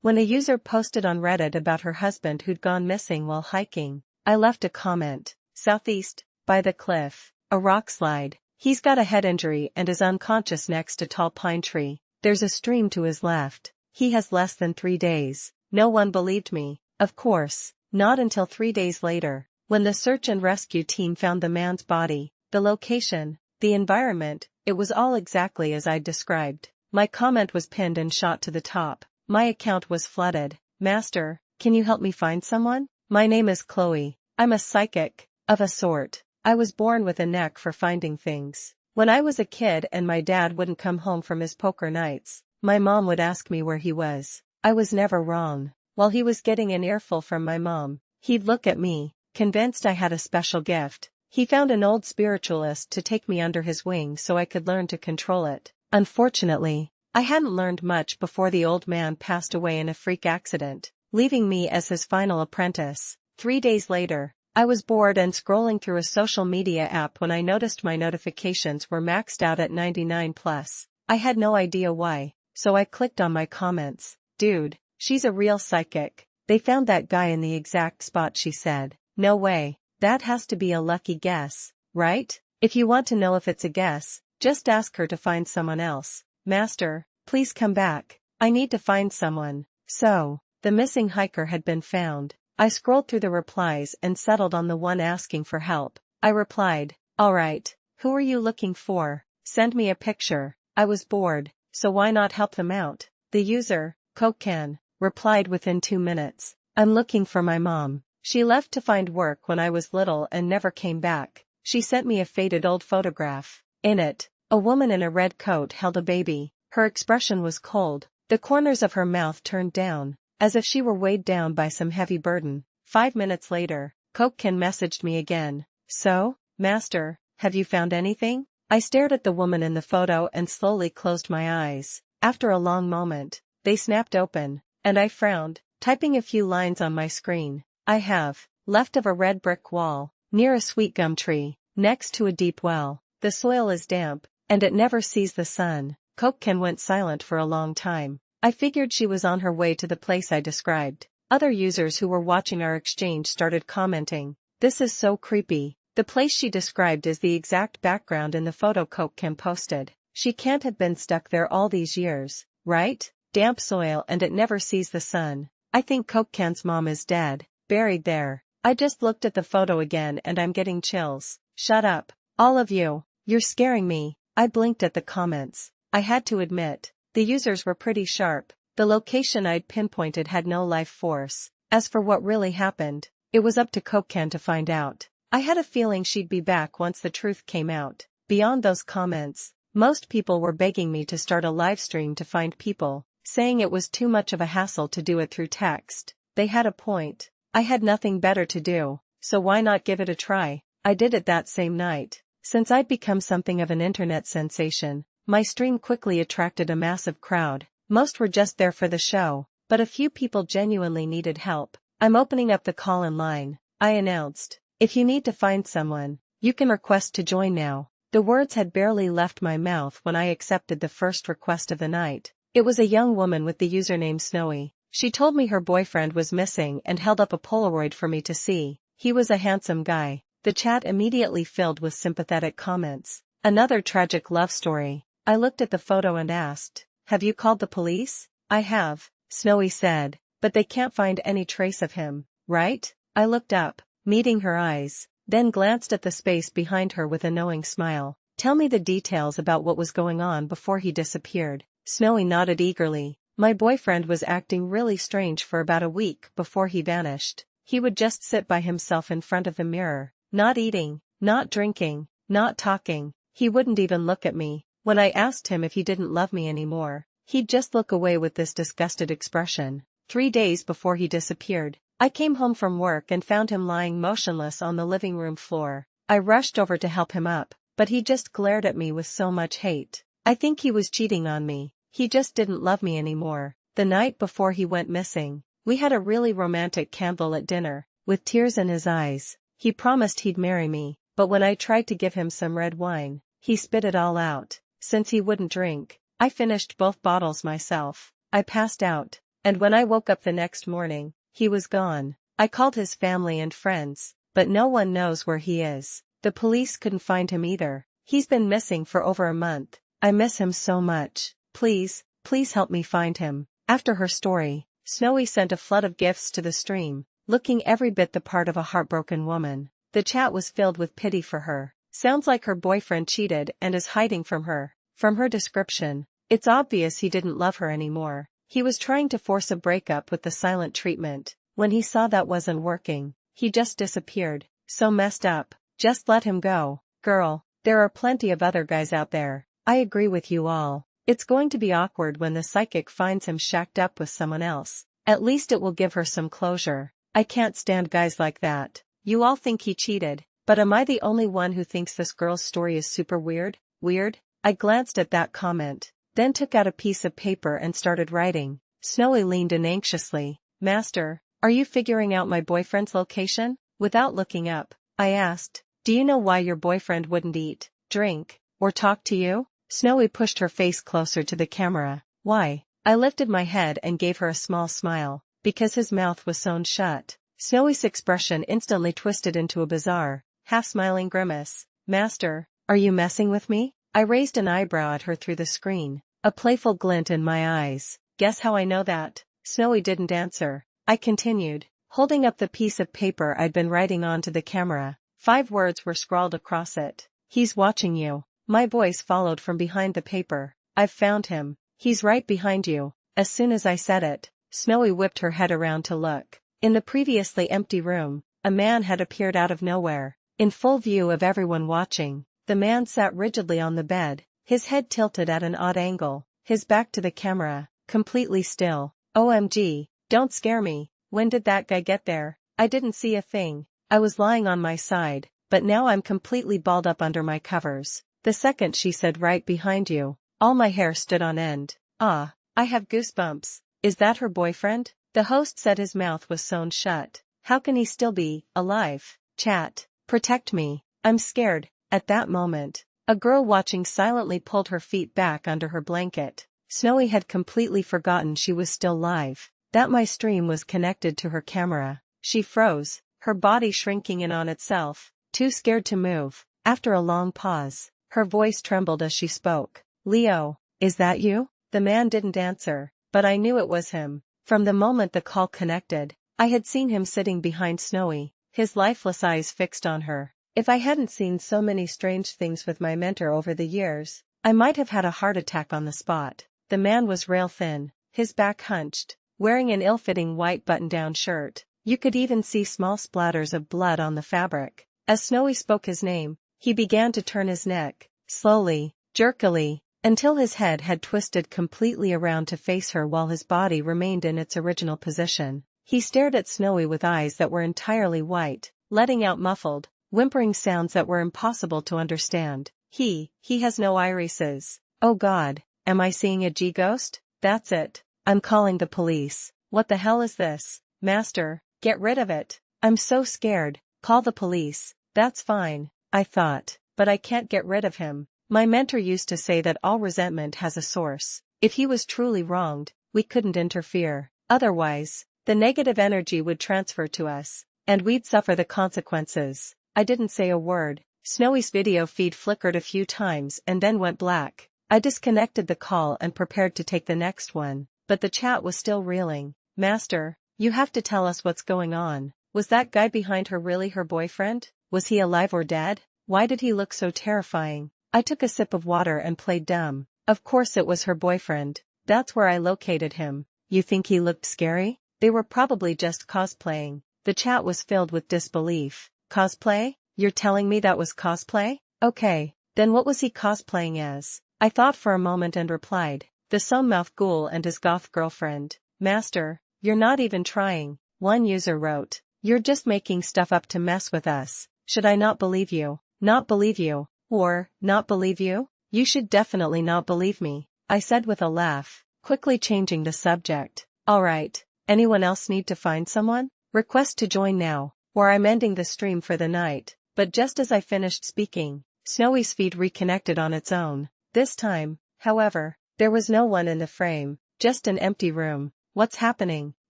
When a user posted on Reddit about her husband who'd gone missing while hiking, I left a comment. Southeast, by the cliff, a rock slide. He's got a head injury and is unconscious next to tall pine tree. There's a stream to his left. He has less than 3 days. No one believed me. Of course, not until 3 days later, when the search and rescue team found the man's body, the location, the environment, it was all exactly as I'd described. My comment was pinned and shot to the top. My account was flooded. Master, can you help me find someone? My name is Chloe. I'm a psychic, of a sort. I was born with a knack for finding things. When I was a kid and my dad wouldn't come home from his poker nights, my mom would ask me where he was. I was never wrong. While he was getting an earful from my mom, he'd look at me, convinced I had a special gift. He found an old spiritualist to take me under his wing so I could learn to control it. Unfortunately, I hadn't learned much before the old man passed away in a freak accident, leaving me as his final apprentice. 3 days later, I was bored and scrolling through a social media app when I noticed my notifications were maxed out at 99+. I had no idea why, so I clicked on my comments. Dude, she's a real psychic. They found that guy in the exact spot she said. No way. That has to be a lucky guess, right? If you want to know if it's a guess, just ask her to find someone else. Master, please come back. I need to find someone. So, the missing hiker had been found. I scrolled through the replies and settled on the one asking for help. I replied, alright, who are you looking for? Send me a picture. I was bored, so why not help them out? The user, Coke Can, replied within 2 minutes. I'm looking for my mom. She left to find work when I was little and never came back. She sent me a faded old photograph. In it, a woman in a red coat held a baby. Her expression was cold, the corners of her mouth turned down, as if she were weighed down by some heavy burden. 5 minutes later, Coke Can messaged me again. So, Master, have you found anything? I stared at the woman in the photo and slowly closed my eyes. After a long moment, they snapped open, and I frowned, typing a few lines on my screen. I have, left of a red brick wall, near a sweet gum tree, next to a deep well. The soil is damp, and it never sees the sun. Coke Can went silent for a long time. I figured she was on her way to the place I described. Other users who were watching our exchange started commenting. This is so creepy. The place she described is the exact background in the photo Coke Can posted. She can't have been stuck there all these years, right? Damp soil and it never sees the sun. I think Coke Can's mom is dead, buried there. I just looked at the photo again and I'm getting chills. Shut up. All of you. You're scaring me. I blinked at the comments. I had to admit, the users were pretty sharp. The location I'd pinpointed had no life force. As for what really happened, it was up to Coke Can to find out. I had a feeling she'd be back once the truth came out. Beyond those comments, most people were begging me to start a live stream to find people, saying it was too much of a hassle to do it through text. They had a point. I had nothing better to do, so why not give it a try? I did it that same night. Since I'd become something of an internet sensation, my stream quickly attracted a massive crowd. Most were just there for the show, but a few people genuinely needed help. I'm opening up the call-in line, I announced. If you need to find someone, you can request to join now. The words had barely left my mouth when I accepted the first request of the night. It was a young woman with the username Snowy. She told me her boyfriend was missing and held up a Polaroid for me to see. He was a handsome guy. The chat immediately filled with sympathetic comments. Another tragic love story. I looked at the photo and asked, have you called the police? I have, Snowy said, but they can't find any trace of him, right? I looked up, meeting her eyes, then glanced at the space behind her with a knowing smile. Tell me the details about what was going on before he disappeared. Snowy nodded eagerly. My boyfriend was acting really strange for about a week before he vanished. He would just sit by himself in front of the mirror, not eating, not drinking, not talking. He wouldn't even look at me. When I asked him if he didn't love me anymore, he'd just look away with this disgusted expression. 3 days before he disappeared, I came home from work and found him lying motionless on the living room floor. I rushed over to help him up, but he just glared at me with so much hate. I think he was cheating on me. He just didn't love me anymore. The night before he went missing, we had a really romantic candlelit dinner. With tears in his eyes, he promised he'd marry me, but when I tried to give him some red wine, he spit it all out. Since he wouldn't drink, I finished both bottles myself. I passed out, And when I woke up the next morning, he was gone. I called his family and friends, but no one knows where he is. The police couldn't find him either. He's been missing for over a month. I miss him so much. Please, please help me find him. After her story, Snowy sent a flood of gifts to the stream, looking every bit the part of a heartbroken woman. The chat was filled with pity for her. Sounds like her boyfriend cheated and is hiding from her. From her description, it's obvious he didn't love her anymore. He was trying to force a breakup with the silent treatment. When he saw that wasn't working, he just disappeared. So messed up. Just let him go. Girl, there are plenty of other guys out there. I agree with you all. It's going to be awkward when the psychic finds him shacked up with someone else. At least it will give her some closure. I can't stand guys like that. You all think he cheated, but am I the only one who thinks this girl's story is super weird? Weird? I glanced at that comment, then took out a piece of paper and started writing. Snowy leaned in anxiously. Master, are you figuring out my boyfriend's location? Without looking up, I asked, do you know why your boyfriend wouldn't eat, drink, or talk to you? Snowy pushed her face closer to the camera. Why? I lifted my head and gave her a small smile. Because his mouth was sewn shut. Snowy's expression instantly twisted into a bizarre, half-smiling grimace. Master, are you messing with me? I raised an eyebrow at her through the screen, a playful glint in my eyes. Guess how I know that? Snowy didn't answer. I continued, holding up the piece of paper I'd been writing onto the camera. 5 words were scrawled across it. He's watching you. My voice followed from behind the paper. I've found him. He's right behind you. As soon as I said it, Snowy whipped her head around to look. In the previously empty room, a man had appeared out of nowhere. In full view of everyone watching, the man sat rigidly on the bed, his head tilted at an odd angle, his back to the camera, completely still. OMG, don't scare me. When did that guy get there? I didn't see a thing. I was lying on my side, but now I'm completely balled up under my covers. The second she said right behind you, all my hair stood on end. Ah, I have goosebumps. Is that her boyfriend? The host said his mouth was sewn shut. How can he still be alive? Chat, protect me. I'm scared. At that moment, a girl watching silently pulled her feet back under her blanket. Snowy had completely forgotten she was still live, that my stream was connected to her camera. She froze, her body shrinking in on itself, too scared to move. After a long pause, her voice trembled as she spoke. Leo, is that you? The man didn't answer, but I knew it was him. From the moment the call connected, I had seen him sitting behind Snowy, his lifeless eyes fixed on her. If I hadn't seen so many strange things with my mentor over the years, I might have had a heart attack on the spot. The man was rail thin, his back hunched, wearing an ill-fitting white button-down shirt. You could even see small splatters of blood on the fabric. As Snowy spoke his name, he began to turn his neck, slowly, jerkily, until his head had twisted completely around to face her while his body remained in its original position. He stared at Snowy with eyes that were entirely white, letting out muffled, whimpering sounds that were impossible to understand. He has no irises. Oh God, am I seeing a G-ghost? That's it. I'm calling the police. What the hell is this? Master, get rid of it. I'm so scared. Call the police. That's fine, I thought, but I can't get rid of him. My mentor used to say that all resentment has a source. If he was truly wronged, we couldn't interfere. Otherwise, the negative energy would transfer to us, and we'd suffer the consequences. I didn't say a word. Snowy's video feed flickered a few times and then went black. I disconnected the call and prepared to take the next one, but the chat was still reeling. Master, you have to tell us what's going on. Was that guy behind her really her boyfriend? Was he alive or dead? Why did he look so terrifying? I took a sip of water and played dumb. Of course it was her boyfriend. That's where I located him. You think he looked scary? They were probably just cosplaying. The chat was filled with disbelief. Cosplay? You're telling me that was cosplay? Okay, then what was he cosplaying as? I thought for a moment and replied, the sewn-mouthed ghoul and his goth girlfriend. Master, you're not even trying. One user wrote, you're just making stuff up to mess with us. Should I not believe you? Not believe you? Or, not believe you? You should definitely not believe me, I said with a laugh, quickly changing the subject. Alright, anyone else need to find someone? Request to join now, or I'm ending the stream for the night. But just as I finished speaking, Snowy's feed reconnected on its own. This time, however, there was no one in the frame, just an empty room. What's happening?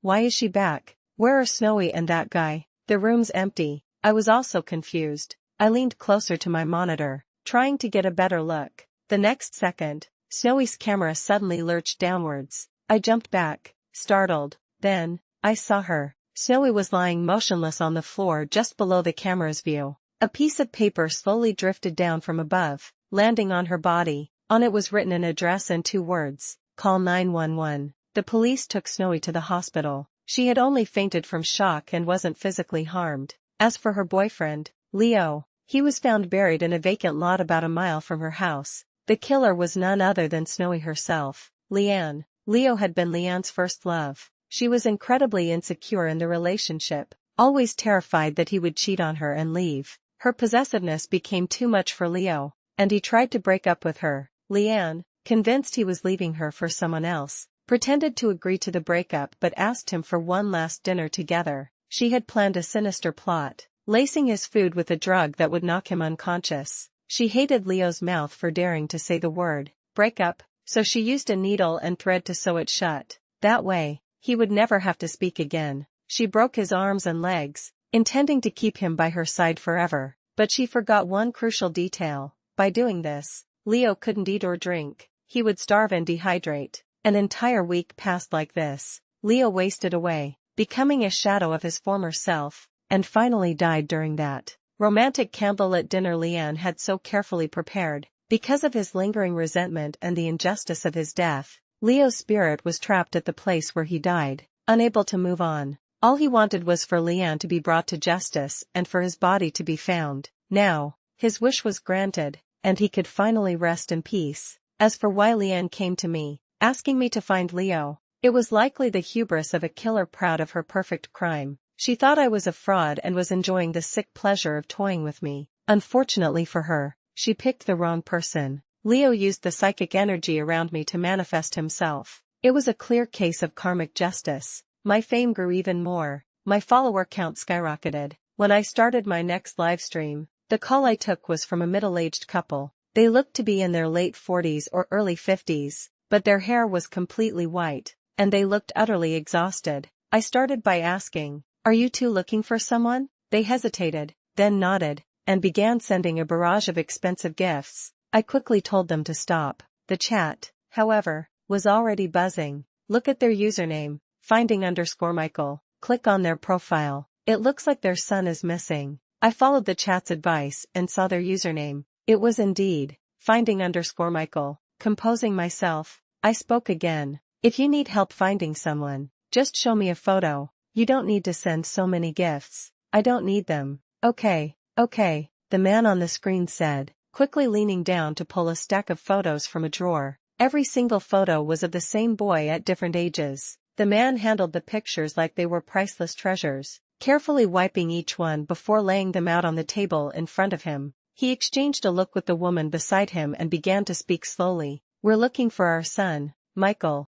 Why is she back? Where are Snowy and that guy? The room's empty. I was also confused. I leaned closer to my monitor, trying to get a better look. The next second, Snowy's camera suddenly lurched downwards. I jumped back, startled. Then, I saw her. Snowy was lying motionless on the floor just below the camera's view. A piece of paper slowly drifted down from above, landing on her body. On it was written an address and 2 words, "Call 911." The police took Snowy to the hospital. She had only fainted from shock and wasn't physically harmed. As for her boyfriend, Leo, he was found buried in a vacant lot about a mile from her house. The killer was none other than Snowy herself, Leanne. Leo had been Leanne's first love. She was incredibly insecure in the relationship, always terrified that he would cheat on her and leave. Her possessiveness became too much for Leo, and he tried to break up with her. Leanne, convinced he was leaving her for someone else, pretended to agree to the breakup but asked him for one last dinner together. She had planned a sinister plot, lacing his food with a drug that would knock him unconscious. She hated Leo's mouth for daring to say the word breakup, so she used a needle and thread to sew it shut. That way, he would never have to speak again. She broke his arms and legs, intending to keep him by her side forever. But she forgot one crucial detail. By doing this, Leo couldn't eat or drink. He would starve and dehydrate. An entire week passed like this. Leo wasted away, becoming a shadow of his former self, and finally died during that romantic candlelit dinner Leanne had so carefully prepared. Because of his lingering resentment and the injustice of his death, Leo's spirit was trapped at the place where he died, unable to move on. All he wanted was for Leanne to be brought to justice and for his body to be found. Now, his wish was granted, and he could finally rest in peace. As for why Leanne came to me, asking me to find Leo, it was likely the hubris of a killer proud of her perfect crime. She thought I was a fraud and was enjoying the sick pleasure of toying with me. Unfortunately for her, she picked the wrong person. Leo used the psychic energy around me to manifest himself. It was a clear case of karmic justice. My fame grew even more. My follower count skyrocketed. When I started my next livestream, the call I took was from a middle-aged couple. They looked to be in their late 40s or early 50s, but their hair was completely white, and they looked utterly exhausted. I started by asking, "Are you two looking for someone?" They hesitated, then nodded, and began sending a barrage of expensive gifts. I quickly told them to stop. The chat, however, was already buzzing. Look at their username, finding_Michael. Click on their profile. It looks like their son is missing. I followed the chat's advice and saw their username. It was indeed finding_Michael. Composing myself, I spoke again. If you need help finding someone, just show me a photo. You don't need to send so many gifts. I don't need them. Okay, the man on the screen said, quickly leaning down to pull a stack of photos from a drawer. Every single photo was of the same boy at different ages. The man handled the pictures like they were priceless treasures, carefully wiping each one before laying them out on the table in front of him. He exchanged a look with the woman beside him and began to speak slowly. "We're looking for our son, Michael.